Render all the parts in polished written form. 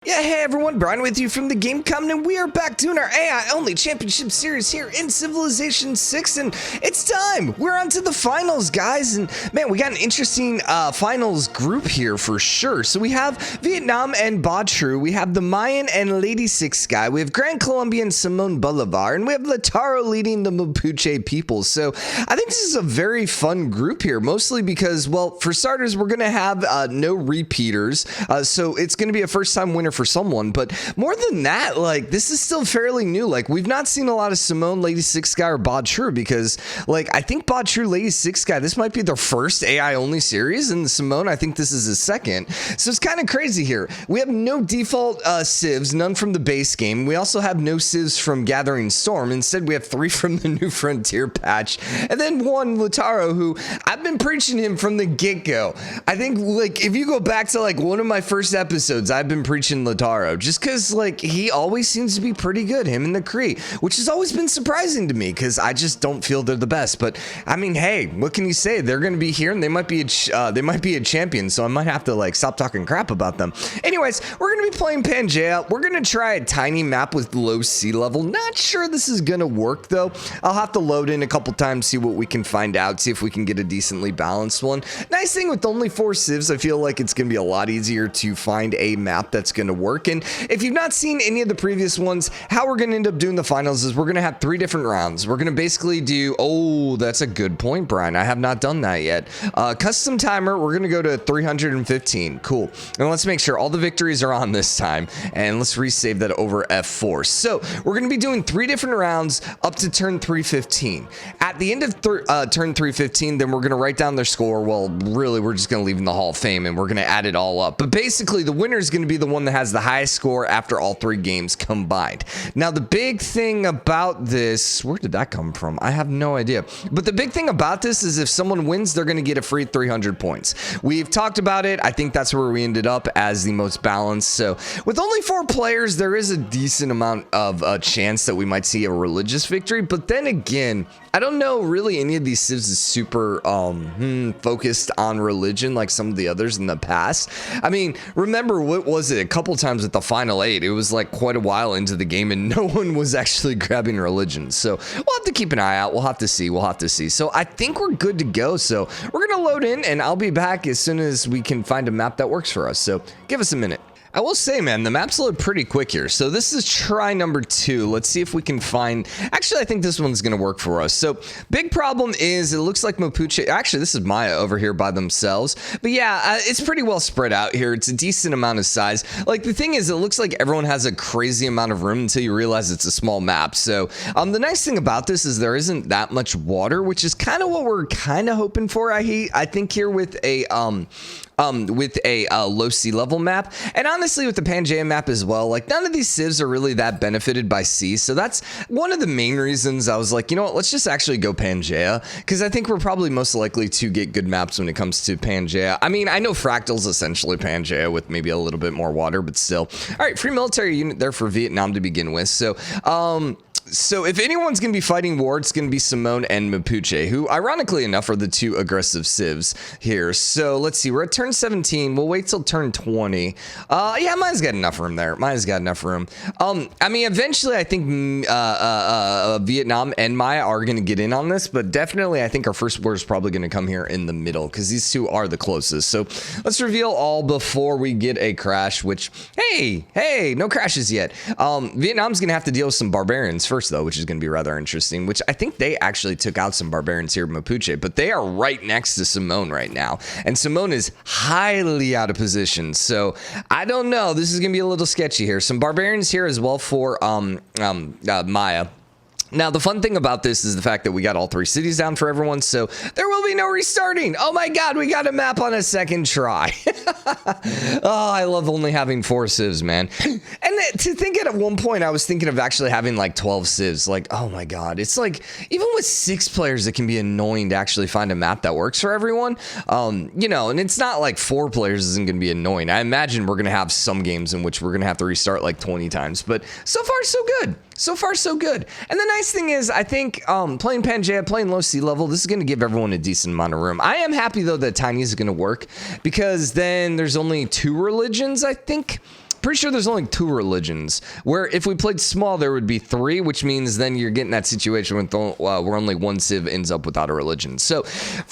Yeah, hey everyone, Brian with you from the TheGameCommon, and we are back doing our AI-only championship series here in Civilization 6, and it's time! We're on to the finals, guys, and man, we got an interesting finals group here for sure. So we have Vietnam and Triu, we have the Mayan and Lady Six guy, we have Gran, Colombian, Simón, Bolívar, and we have Lautaro leading the Mapuche people. So I think this is a very fun group here, mostly because, well, for starters, we're going to have no repeaters, so it's going to be a first-time winner for someone, but more than that, like, this is still fairly new. Like, we've not seen a lot of Simón, Lady Six guy, or Triu, because, like, I think Triu, Lady Six guy, this might be their first AI only series, and Simón, I think this is his second. So it's kind of crazy here. We have no default civs, none from the base game. We also have no civs from Gathering Storm. Instead, we have 3 from the New Frontier patch, and then 1 Lautaro, who I've been preaching him from the get-go. I think, like, if you go back to, like, one of my first episodes, I've been preaching Lautaro, just because, like, he always seems to be pretty good, him and the Cree, which has always been surprising to me, because I just don't feel they're the best. But I mean, hey, what can you say? They're going to be here, and they might be a champion, so I might have to, like, stop talking crap about them. Anyways, we're going to be playing Pangea. We're going to try a tiny map with low sea level. Not sure this is going to work, though. I'll have to load in a couple times, see what we can find out, see if we can get a decently balanced one. Nice thing with only 4 civs, I feel like it's going to be a lot easier to find a map that's going to work. And if you've not seen any of the previous ones, how we're going to end up doing the finals is we're going to have 3 different rounds. We're going to basically do, oh, that's a good point, Brian. I have not done that yet. Custom timer, we're going to go to 315. Cool. And let's make sure all the victories are on this time. And let's resave that over F4. So we're going to be doing 3 different rounds up to turn 315. At the end of turn 315, then we're going to write down their score. Well, really, we're just going to leave in the Hall of Fame and we're going to add it all up. But basically, the winner is going to be the one that has the highest score after all 3 games combined. Now, the big thing about this, where did that come from? I have no idea. But the big thing about this is if someone wins, they're going to get a free 300 points. We've talked about it. I think that's where we ended up as the most balanced. So with only 4 players, there is a decent amount of chance that we might see a religious victory. But then again, I don't know really any of these civs is super focused on religion like some of the others in the past. I mean, remember, what was it? A couple times at the final 8, it was like quite a while into the game and no one was actually grabbing religion. So we'll have to keep an eye out. We'll have to see. We'll have to see. So I think we're good to go. So we're going to load in and I'll be back as soon as we can find a map that works for us. So give us a minute. I will say, man, the maps load pretty quick here. So this is try number 2. Let's see if we can find... Actually, I think this one's going to work for us. So big problem is it looks like Mapuche... Actually, this is Maya over here by themselves. But yeah, it's pretty well spread out here. It's a decent amount of size. Like, the thing is, it looks like everyone has a crazy amount of room until you realize it's a small map. So the nice thing about this is there isn't that much water, which is kind of what we're kind of hoping for. I think here with a... low sea level map, and honestly with the Pangea map as well, like none of these civs are really that benefited by sea, so that's one of the main reasons I was like, you know what, let's just actually go Pangea, because I think we're probably most likely to get good maps when it comes to Pangea. I mean, I know Fractal's essentially Pangea with maybe a little bit more water, but still. All right, free military unit there for Vietnam to begin with. So if anyone's going to be fighting war, it's going to be Simón and Mapuche, who, ironically enough, are the 2 aggressive civs here. So let's see. We're at turn 17. We'll wait till turn 20. Yeah, mine's got enough room there. Mine's got enough room. I mean, eventually, I think Vietnam and Maya are going to get in on this, but definitely, I think our first war is probably going to come here in the middle, because these 2 are the closest. So let's reveal all before we get a crash, which, hey, no crashes yet. Vietnam's going to have to deal with some barbarians first, though, which is going to be rather interesting, which I think they actually took out some barbarians here in Mapuche, but they are right next to Simón right now, and Simón is highly out of position, so I don't know. This is going to be a little sketchy here. Some barbarians here as well for Maya. Now, the fun thing about this is the fact that we got all 3 cities down for everyone, so there will be no restarting. Oh my god, we got a map on a second try. Oh, I love only having 4 civs, man. And to think at one point, I was thinking of actually having like 12 civs. Like, oh my god, it's like, even with 6 players, it can be annoying to actually find a map that works for everyone. You know, and it's not like 4 players isn't going to be annoying. I imagine we're going to have some games in which we're going to have to restart like 20 times, but so far, so good. So far, so good. And the nice thing is, I think playing Pangea, playing low sea level, this is going to give everyone a decent amount of room. I am happy, though, that Tiny is going to work, because then there's only 2 religions, I think. pretty sure there's only 2 religions, where if we played small, there would be 3, which means then you're getting that situation where only 1 civ ends up without a religion. So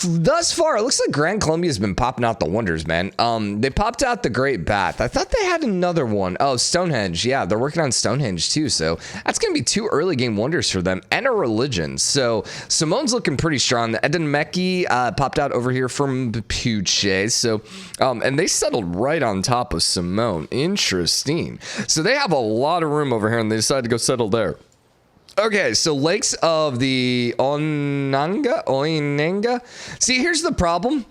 thus far, it looks like Gran Colombia's been popping out the wonders, man. They popped out the Great Bath. I thought they had another one. Oh, Stonehenge. Yeah, they're working on Stonehenge too. So that's going to be 2 early game wonders for them and a religion. So Simón's looking pretty strong. The Edinmeki popped out over here from Mapuche. So, and they settled right on top of Simón. Interesting. So they have a lot of room over here and they decided to go settle there. Okay, so lakes of the Onanga. See, here's the problem.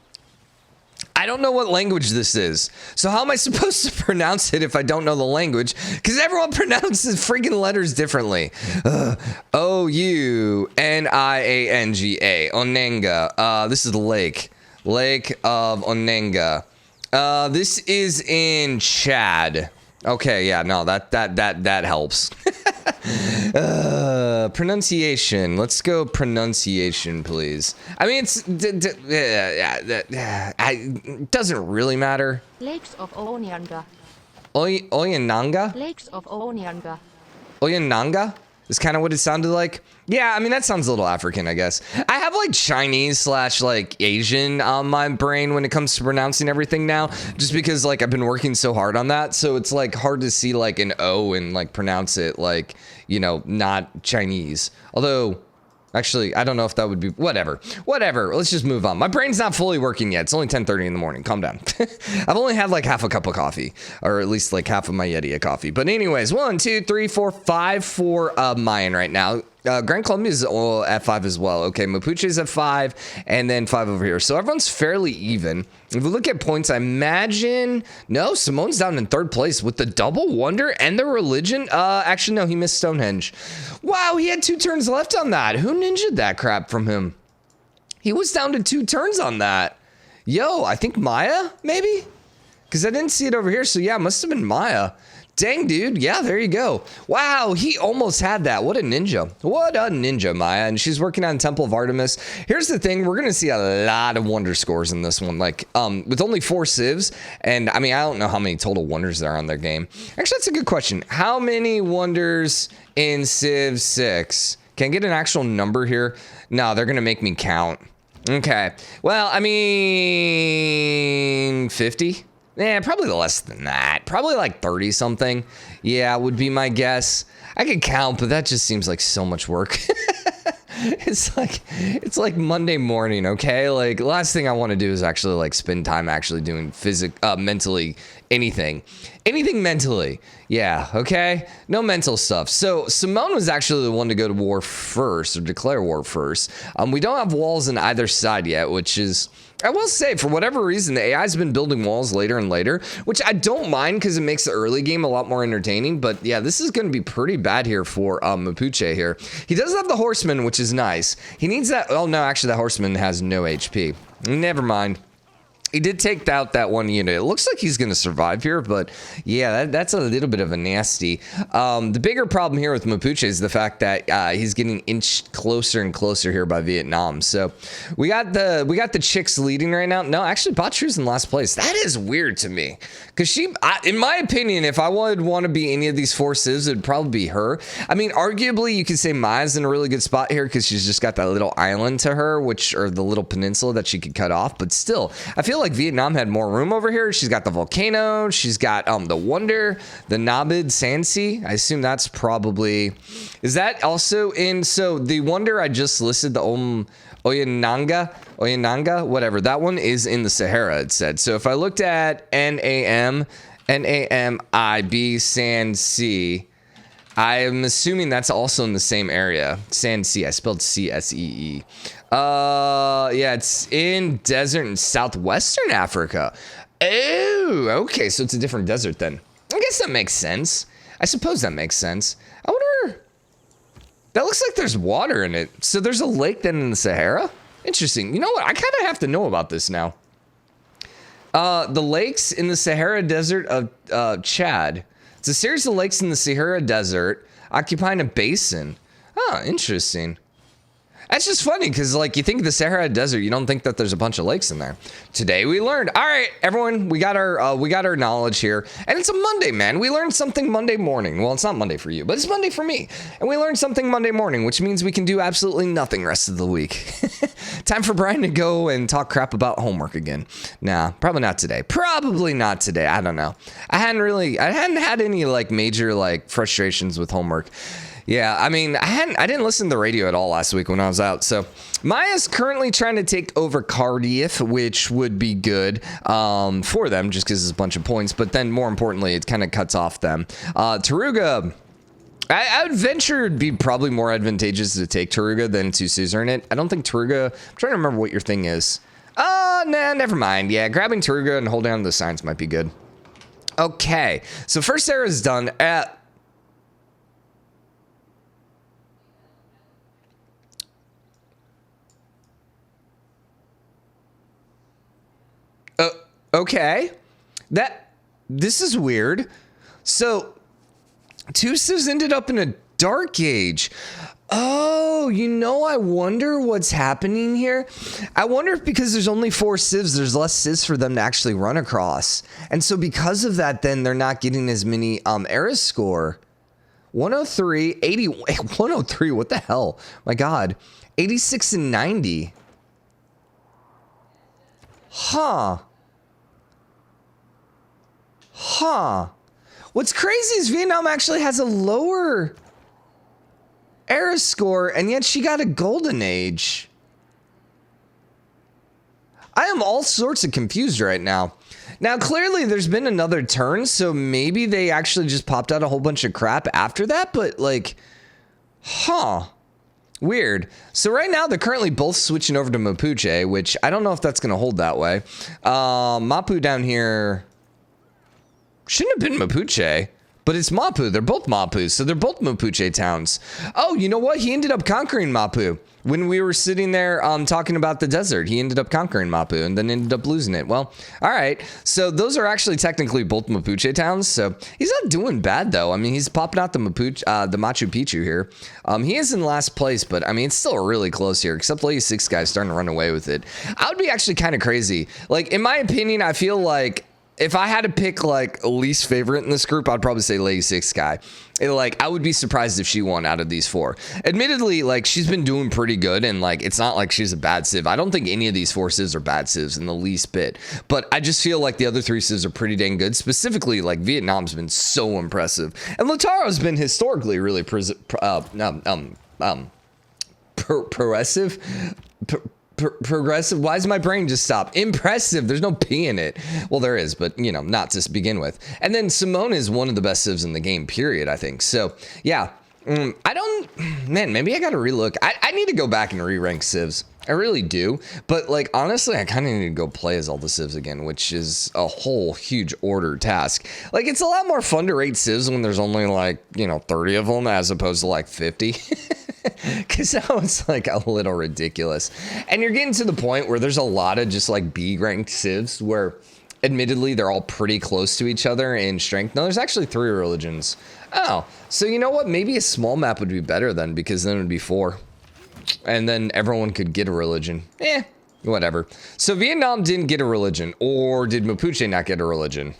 I don't know what language this is. So how am I supposed to pronounce it if I don't know the language? Because everyone pronounces freaking letters differently. O-U-N-I-A-N-G-A. Onanga. This is the lake. Lake of Onanga. This is in Chad. Okay, yeah, no, that helps. Pronunciation. Let's go pronunciation, please. I mean, it doesn't really matter. Lakes of Onanga. Oyananga? Lakes of Onanga. Oyananga is kind of what it sounded like. Yeah, I mean, that sounds a little African, I guess. I have like Chinese / like Asian on my brain when it comes to pronouncing everything now, just because like I've been working so hard on that. So it's like hard to see like an O and like pronounce it like, you know, not Chinese. Although, actually, I don't know if that would be, whatever. Let's just move on. My brain's not fully working yet. It's only 10:30 in the morning. Calm down. I've only had like half a cup of coffee, or at least like half of my Yeti of coffee. But anyways, 1, 2, 3, 4, 5 for Mayan right now. Gran Colombian is at 5 as well. Okay, Mapuche's at 5, and then 5 over here. So everyone's fairly even. If we look at points, I imagine... No, Simón's down in 3rd place with the double wonder and the religion. Actually, no, he missed Stonehenge. Wow, he had 2 turns left on that. Who ninja'd that crap from him? He was down to 2 turns on that. Yo, I think Maya, maybe? Because I didn't see it over here, so yeah, it must have been Maya. Dang, dude. Yeah, there you go. Wow, he almost had that. What a ninja. What a ninja, Maya. And she's working on Temple of Artemis. Here's the thing. We're going to see a lot of wonder scores in this one. Like, with only 4 civs. And, I mean, I don't know how many total wonders there are on their game. Actually, that's a good question. How many wonders in Civ 6? Can I get an actual number here? No, they're going to make me count. Okay. Well, I mean, 50? Yeah, probably less than that. Probably like 30 something. Yeah, would be my guess. I could count, but that just seems like so much work. It's like Monday morning, okay? Like, last thing I want to do is actually like spend time actually doing mentally anything mentally. Yeah, okay? No mental stuff. So Simón was actually the one to go to war first, or declare war first. We don't have walls on either side yet, which is, I will say, for whatever reason, the AI's been building walls later and later, which I don't mind because it makes the early game a lot more entertaining. But yeah, this is going to be pretty bad here for Mapuche here. He does have the horseman, which is nice. He needs that. Oh, no, actually, that horseman has no HP. Never mind. He did take out that one unit. It looks like he's going to survive here, but yeah, that's a little bit of a nasty. The bigger problem here with Mapuche is the fact that he's getting inched closer and closer here by Vietnam. So we got the chicks leading right now. No, actually, Triu's in last place. That is weird to me, because in my opinion, if I would want to be any of these 4 civs, it'd probably be her. I mean, arguably, you could say Maya's in a really good spot here because she's just got that little island to her, or the little peninsula that she could cut off. But still, I feel like Vietnam had more room over here. She's got the volcano. She's got the wonder, the Nabid Sand Sea. I assume that's probably... Is that also in... So the wonder I just listed, the Oyananga, whatever. That one is in the Sahara, it said. So if I looked at Namib Sand Sea, I'm assuming that's also in the same area. Sand Sea. I spelled C-S-E-E. Yeah, it's in desert in southwestern Africa. Oh, okay, so it's a different desert then. I guess that makes sense. I suppose that makes sense. I wonder... That looks like there's water in it. So there's a lake then in the Sahara? Interesting. You know what? I kind of have to know about this now. The lakes in the Sahara Desert of Chad. It's a series of lakes in the Sahara Desert occupying a basin. Oh, interesting. That's just funny because, like, you think of the Sahara Desert, you don't think that there's a bunch of lakes in there. Today we learned. All right, everyone, we got our knowledge here, and it's a Monday, man. We learned something Monday morning. Well, it's not Monday for you, but it's Monday for me, and we learned something Monday morning, which means we can do absolutely nothing rest of the week. Time for Brian to go and talk crap about homework again. Nah, probably not today. Probably not today. I don't know. I hadn't had any like major like frustrations with homework. Yeah, I mean, I didn't listen to the radio at all last week when I was out. So Maya's currently trying to take over Cardiff, which would be good for them just because it's a bunch of points. But then more importantly, it kind of cuts off them. Taruga, I would venture it'd be probably more advantageous to take Taruga than to suzerain it. I don't think Taruga, I'm trying to remember what your thing is. Nah, never mind. Yeah, grabbing Taruga and holding on to the signs might be good. Okay, so first era is done. Okay, this is weird. So, two civs ended up in a dark age. Oh, you know, I wonder what's happening here. I wonder if because there's only 4 civs, there's less civs for them to actually run across. And so because of that, then they're not getting as many era score. 103, 80, 103, what the hell? My God. 86 and 90. Huh. What's crazy is Vietnam actually has a lower era score, and yet she got a golden age. I am all sorts of confused right now. Now, clearly there's been another turn, so maybe they actually just popped out a whole bunch of crap after that, but like, weird. So right now they're currently both switching over to Mapuche, which I don't know if that's going to hold that way. Mapu down here shouldn't have been Mapuche, but it's Mapu. They're both Mapus, so they're both Mapuche towns. Oh, you know what? He ended up conquering Mapu. When we were sitting there talking about the desert, he ended up conquering Mapu and then ended up losing it. Well, all right. So those are actually technically both Mapuche towns. So he's not doing bad, though. I mean, he's popping out the Machu Picchu here. He is in last place, but I mean, it's still really close here, except Lady 6 guy's starting to run away with it. I would be actually kind of crazy. Like, in my opinion, I feel like if I had to pick like least favorite in this group, I'd probably say Lady 6 guy. Like, I would be surprised if she won out of these 4. Admittedly, like, she's been doing pretty good, and like, it's not like she's a bad civ. I don't think any of these 4 civs are bad civs in the least bit, but I just feel like the other 3 civs are pretty dang good. Specifically, like, Vietnam's been so impressive, and Lautaro's been historically really progressive. Progressive. Why does my brain just stop? Impressive. There's no P in it. Well, there is, but you know, not to begin with. And then Simón is one of the best civs in the game, period, I think. So yeah, maybe I got to relook. I need to go back and re-rank civs. I really do. But like, honestly, I kind of need to go play as all the civs again, which is a whole huge order task. Like, it's a lot more fun to rate civs when there's only like, 30 of them as opposed to like 50. Because now it's like a little ridiculous. And you're getting to the point where there's a lot of just like B ranked civs where admittedly they're all pretty close to each other in strength. No, there's actually 3 religions. Oh, so you know what? Maybe a small map would be better then, because then it would be 4. And then everyone could get a religion. Whatever. So Vietnam didn't get a religion, or did Mapuche not get a religion?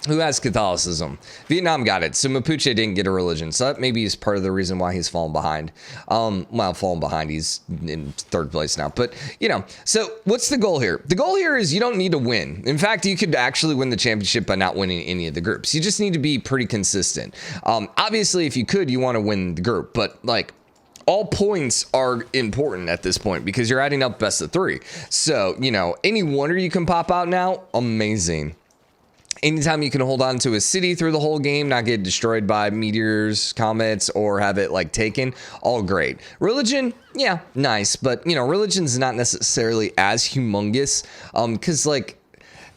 Who has Catholicism? Vietnam got it, so Mapuche didn't get a religion. So that maybe is part of the reason why he's fallen behind. Fallen behind, he's in 3rd place now. But, so what's the goal here? The goal here is you don't need to win. In fact, you could actually win the championship by not winning any of the groups. You just need to be pretty consistent. Obviously, if you could, you want to win the group. But, like, all points are important at this point because you're adding up best of 3. So, any wonder you can pop out now, amazing. Anytime you can hold on to a city through the whole game, not get destroyed by meteors, comets, or have it like taken, all great. Religion, yeah, nice, but religion's not necessarily as humongous, because like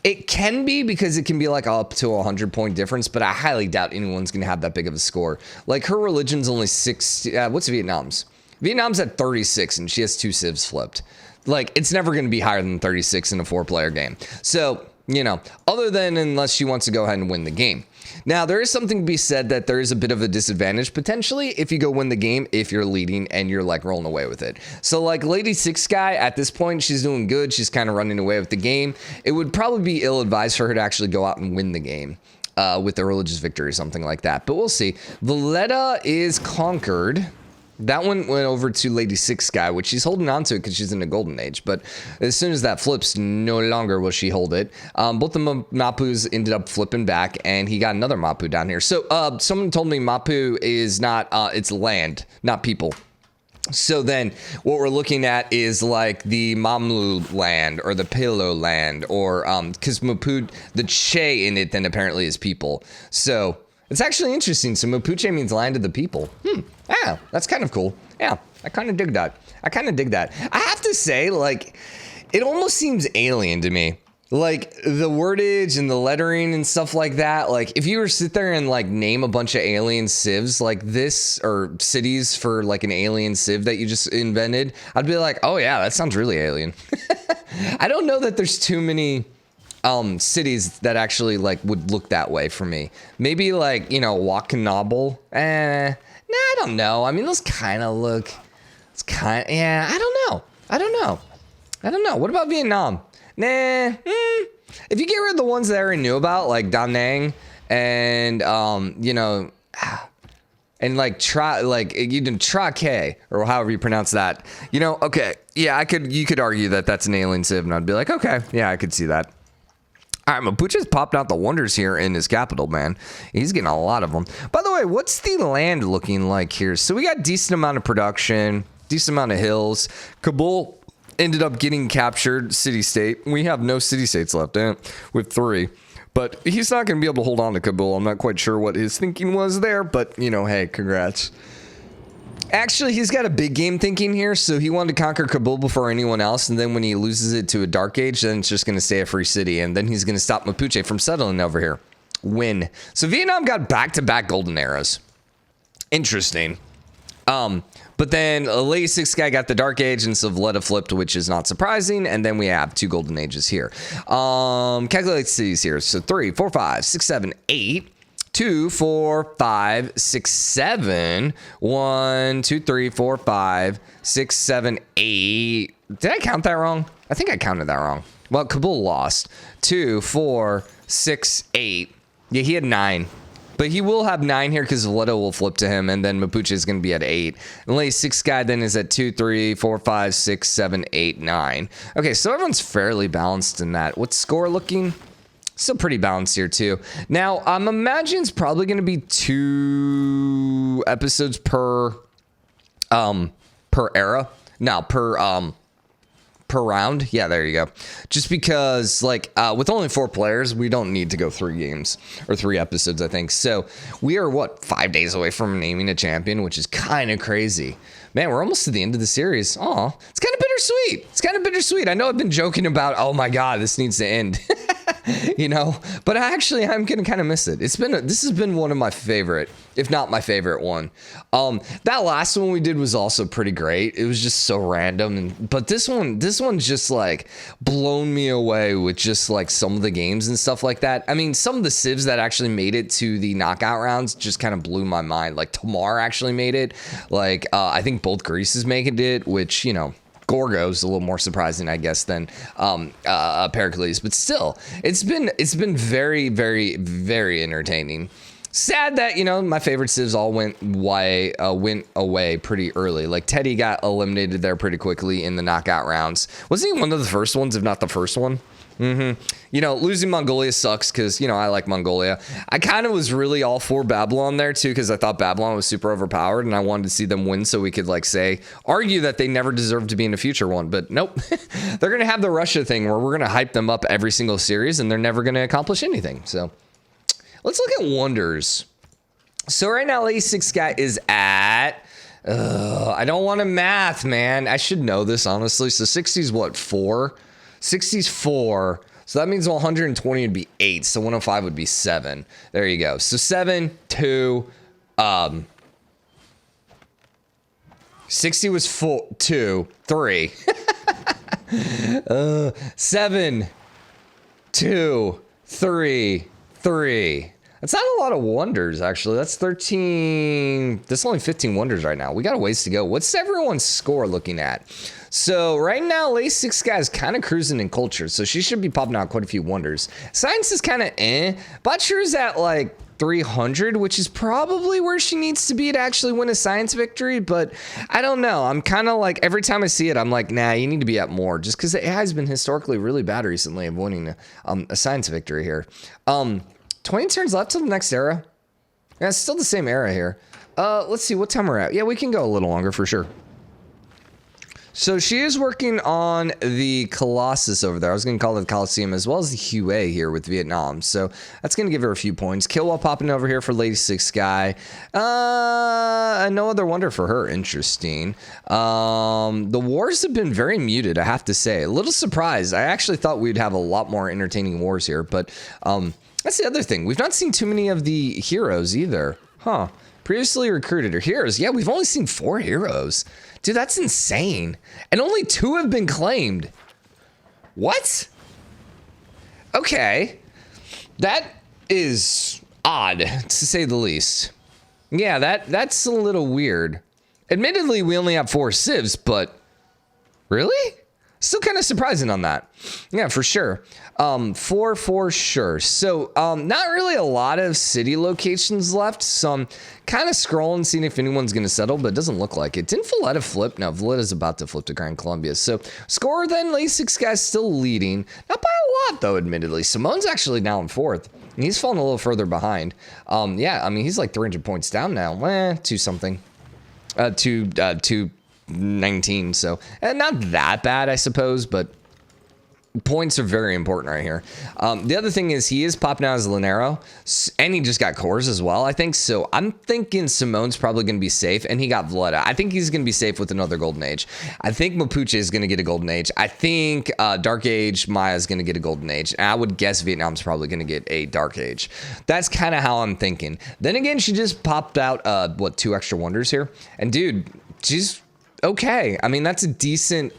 it can be, because it can be like up to a 100-point difference, but I highly doubt anyone's gonna have that big of a score. Like, her religion's only 6. What's Vietnam's? Vietnam's at 36, and she has 2 civs flipped. Like, it's never gonna be higher than 36 in a 4-player game. So you know, other than unless she wants to go ahead and win the game. Now, there is something to be said that there is a bit of a disadvantage potentially if you go win the game if you're leading and you're like rolling away with it. So like Lady Six Guy at this point, she's doing good. She's kind of running away with the game. It would probably be ill-advised for her to actually go out and win the game with a religious victory or something like that. But we'll see. Valletta is conquered. That one went over to Lady Six Guy, which she's holding on to because she's in the golden age. But as soon as that flips, no longer will she hold it. Both the Mapus ended up flipping back, and he got another Mapu down here. So someone told me Mapu is not, it's land, not people. So then what we're looking at is like the Mamlu land or the Pilo land, or because Mapu, the Che in it then apparently is people. So it's actually interesting. So Mapuche means land of the people. Yeah, that's kind of cool. Yeah, I kind of dig that. I have to say, like, it almost seems alien to me. Like, the wordage and the lettering and stuff like that. Like, if you were to sit there and, like, name a bunch of alien civs like this, or cities for, like, an alien civ that you just invented, I'd be like, oh, yeah, that sounds really alien. I don't know that there's too many cities that actually, like, would look that way for me. Maybe, like, you know, Wakanabal. Nah, I don't know. I mean, those kind of look, yeah, I don't know. What about Vietnam? Nah, if you get rid of the ones that I already knew about, like Da Nang and, you know, and like you did Tra K, or however you pronounce that, you know, okay, yeah, you could argue that that's an alien civ, and I'd be like, okay, yeah, I could see that. All right, Mapuche's popped out the wonders here in his capital, man. He's getting a lot of them. By the way, what's the land looking like here? So we got decent amount of production, decent amount of hills. Kabul ended up getting captured, city-state. We have no city-states left, with 3. But he's not going to be able to hold on to Kabul. I'm not quite sure what his thinking was there, but, you know, hey, congrats. Actually, he's got a big game thinking here, so he wanted to conquer Kabul before anyone else, and then when he loses it to a Dark Age, then it's just going to stay a free city, and then he's going to stop Mapuche from settling over here. Win. So Vietnam got back-to-back golden eras. Interesting. But then Lady Six Guy got the Dark Age, and so Valletta flipped, which is not surprising, and then we have 2 golden ages here. Calculate cities here. So 3, 4, 5, 6, 7, 8. 2, 4, 5, 6, 7. 1, 2, 3, 4, 5, 6, 7, 8. Did I count that wrong? I think I counted that wrong. Well, Kabul lost. 2, 4, 6, 8. Yeah, he had 9. But he will have 9 here because Valletta will flip to him, and then Mapuche is going to be at 8. And Lady Six Guy then is at 2, 3, 4, 5, 6, 7, 8, 9. Okay, so everyone's fairly balanced in that. What's score looking? Still pretty balanced here too. Now, I'm imagining it's probably going to be 2 episodes per era. No, per round. Yeah, there you go. Just because, like, with only 4 players, we don't need to go 3 games or 3 episodes, I think. So we are, what, 5 days away from naming a champion, which is kind of crazy. Man, we're almost to the end of the series. Aw, it's kind of bittersweet. I know I've been joking about, oh my God, this needs to end. You know, but I'm gonna kind of miss it. This has been one of my favorite, if not my favorite one. That last one we did was also pretty great. It was just so random, but this one just like blown me away with just like some of the games and stuff like that. I mean, some of the civs that actually made it to the knockout rounds just kind of blew my mind. Like Tamar actually made it. Like I think both Greases making it, which, you know, Gorgo's a little more surprising, I guess, than Pericles, but still, it's been very, very, very entertaining. Sad that, you know, my favorite civs all went away pretty early. Like Teddy got eliminated there pretty quickly in the knockout rounds. Wasn't he one of the first ones, if not the first one? You know, losing Mongolia sucks because, you know, I like Mongolia. I kind of was really all for Babylon there too, because I thought Babylon was super overpowered and I wanted to see them win so we could like argue that they never deserved to be in a future one. But nope, they're going to have the Russia thing where we're going to hype them up every single series and they're never going to accomplish anything. So let's look at wonders. So right now, Lady Six Guy is at, I don't want to math, man. I should know this, honestly. So 60's what, 4? 60's 4, so that means 120 would be 8, so 105 would be 7. There you go. So 7, 2, 60 was 4, 2, 3. 7, 2, 3, 3. That's not a lot of wonders, actually. That's 13. That's only 15 wonders right now. We got a ways to go. What's everyone's score looking at? So right now, Lace 6 guy is kind of cruising in culture, so she should be popping out quite a few wonders. Science is kind of Butcher's at like 300, which is probably where she needs to be to actually win a science victory, but I don't know. I'm kind of like, every time I see it, I'm like, nah, you need to be at more, just because it has been historically really bad recently of winning a science victory here. 20 turns left till the next era. Yeah, it's still the same era here. Let's see what time we're at. Yeah, we can go a little longer for sure. So she is working on the Colossus over there. I was going to call it the Coliseum, as well as the Hue here with Vietnam. So that's going to give her a few points. Killwall popping over here for Lady 6 guy. No other wonder for her. Interesting. The wars have been very muted, I have to say. A little surprised. I actually thought we'd have a lot more entertaining wars here, but that's the other thing. We've not seen too many of the heroes either. Huh. Previously recruited or heroes. Yeah, we've only seen 4 heroes. Dude, that's insane. And only 2 have been claimed. What? Okay. That is odd, to say the least. Yeah, that's a little weird. Admittedly, we only have 4 civs, but really? Still kind of surprising on that. Yeah, for sure. 4 for sure. So, not really a lot of city locations left. So I'm kind of scrolling, seeing if anyone's going to settle, but it doesn't look like it. Didn't Valletta flip? No, Valletta's about to flip to Gran Colombia. So, score then, Lay 6 guys still leading. Not by a lot, though, admittedly. Simon's actually now in 4th. And he's fallen a little further behind. Yeah, I mean, he's like 300 points down now. 2 something. 219, so not that bad, I suppose, but points are very important right here. The other thing is he is popping out as Lanero, and he just got cores as well, I think. So I'm thinking Simon's probably going to be safe, and he got Valletta. I think he's going to be safe with another Golden Age. I think Mapuche is going to get a Golden Age. I think Dark Age Maya is going to get a Golden Age. And I would guess Vietnam's probably going to get a Dark Age. That's kind of how I'm thinking. Then again, she just popped out, 2 extra wonders here. And dude, she's okay. I mean, that's a decent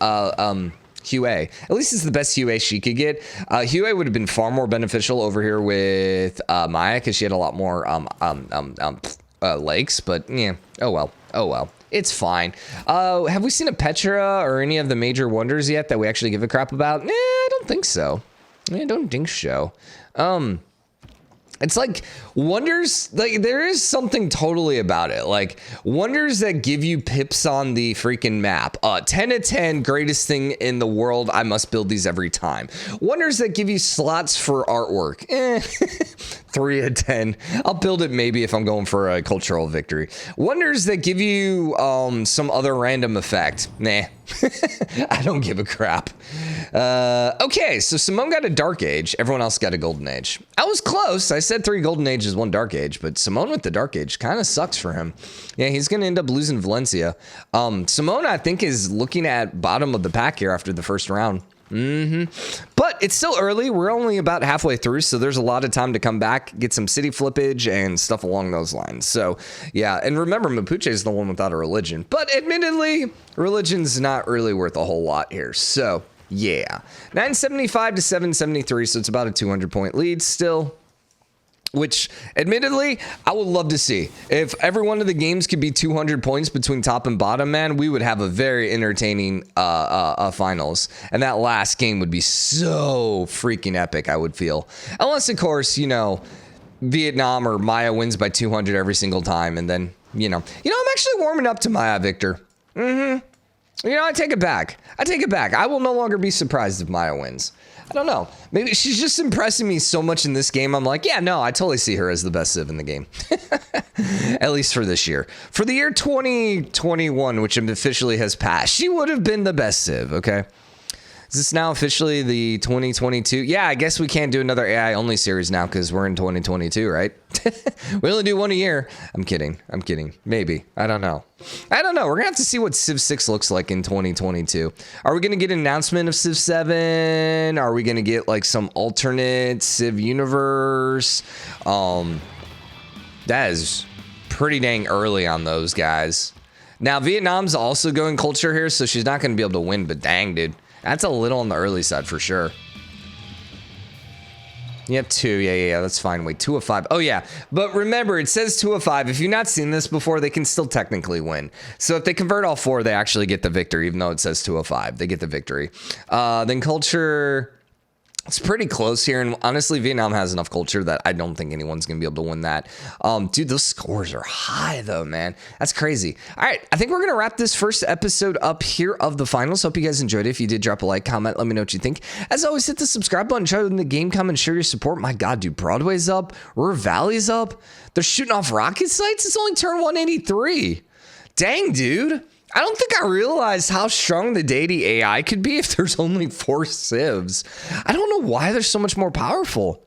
Hue. At least it's the best Hue she could get. Hue would have been far more beneficial over here with Maya, because she had a lot more lakes, but yeah, oh well, it's fine. Have we seen a Petra or any of the major wonders yet that we actually give a crap about? I don't think so. It's like wonders, like there is something totally about it. Like wonders that give you pips on the freaking map. 10 of 10, greatest thing in the world. I must build these every time. Wonders that give you slots for artwork. 3 of 10. I'll build it maybe if I'm going for a cultural victory. Wonders that give you some other random effect. Nah. I don't give a crap. Okay, so Simón got a Dark Age. Everyone else got a Golden Age. I was close. I said 3 Golden Ages, 1 Dark Age, but Simón with the Dark Age kind of sucks for him. Yeah, he's going to end up losing Valencia. Simón, I think, is looking at bottom of the pack here after the first round. But it's still early. We're only about halfway through, so there's a lot of time to come back, get some city flippage and stuff along those lines. So yeah, and remember, Mapuche is the one without a religion, but admittedly, religion's not really worth a whole lot here. So yeah, 975 to 773, so it's about a 200 point lead still. Which, admittedly, I would love to see. If every one of the games could be 200 points between top and bottom, man, we would have a very entertaining finals. And that last game would be so freaking epic, I would feel. Unless, of course, you know, Vietnam or Maya wins by 200 every single time. And then, you know, I'm actually warming up to Maya, Victor. You know, I take it back. I will no longer be surprised if Maya wins. I don't know. Maybe she's just impressing me so much in this game. I'm like, yeah, no, I totally see her as the best Civ in the game. At least for this year. For the year 2021, which officially has passed, she would have been the best Civ, okay? Is this now officially the 2022? Yeah, I guess we can't do another AI only series now because we're in 2022, right? We only do 1 a year. I'm kidding. Maybe. I don't know. We're going to have to see what Civ 6 looks like in 2022. Are we going to get an announcement of Civ 7? Are we going to get like some alternate Civ universe? That is pretty dang early on those guys. Now, Vietnam's also going culture here, so she's not going to be able to win, but dang, dude. That's a little on the early side for sure. You have 2. Yeah, that's fine. Wait, 2 of 5. Oh, yeah. But remember, it says 2 of 5. If you've not seen this before, they can still technically win. So if they convert all 4, they actually get the victory, even though it says 2 of 5. They get the victory. Then culture... It's pretty close here, and honestly, Vietnam has enough culture that I don't think anyone's going to be able to win that. Dude, those scores are high, though, man. That's crazy. All right, I think we're going to wrap this first episode up here of the finals. Hope you guys enjoyed it. If you did, drop a like, comment, let me know what you think. As always, hit the subscribe button, try in the game, comment, share your support. My God, dude, Broadway's up. River Valley's up. They're shooting off rocket sites. It's only turn 183. Dang, dude. I don't think I realized how strong the deity AI could be if there's only 4 civs. I don't know why they're so much more powerful.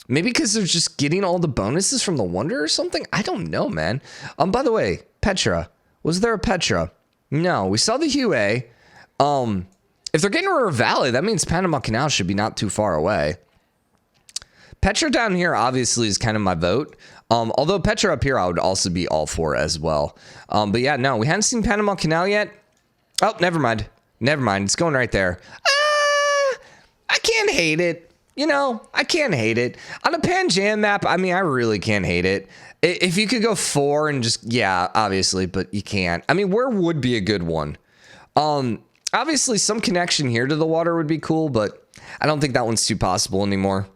Maybe because they're just getting all the bonuses from the Wonder or something? I don't know, man. By the way, Petra. Was there a Petra? No, we saw the Hue. If they're getting River Valley, that means Panama Canal should be not too far away. Petra down here obviously is kind of my vote. Although Petra up here, I would also be all for as well. But yeah, no, we haven't seen Panama Canal yet. Oh, never mind. Never mind. It's going right there. I can't hate it. You know, I can't hate it. On a Pan-Jam map, I mean, I really can't hate it. If you could go 4 and just, yeah, obviously, but you can't. I mean, where would be a good one? Obviously, some connection here to the water would be cool, but I don't think that one's too possible anymore.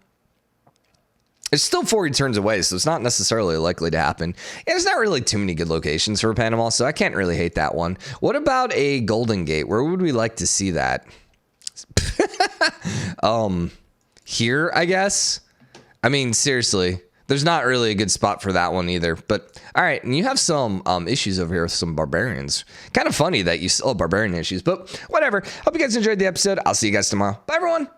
It's still 40 turns away, so it's not necessarily likely to happen. And there's not really too many good locations for Panama, so I can't really hate that one. What about a Golden Gate? Where would we like to see that? Here, I guess. I mean, seriously, there's not really a good spot for that one either. But all right, and you have some issues over here with some barbarians. Kind of funny that you still have barbarian issues, but whatever. Hope you guys enjoyed the episode. I'll see you guys tomorrow. Bye, everyone.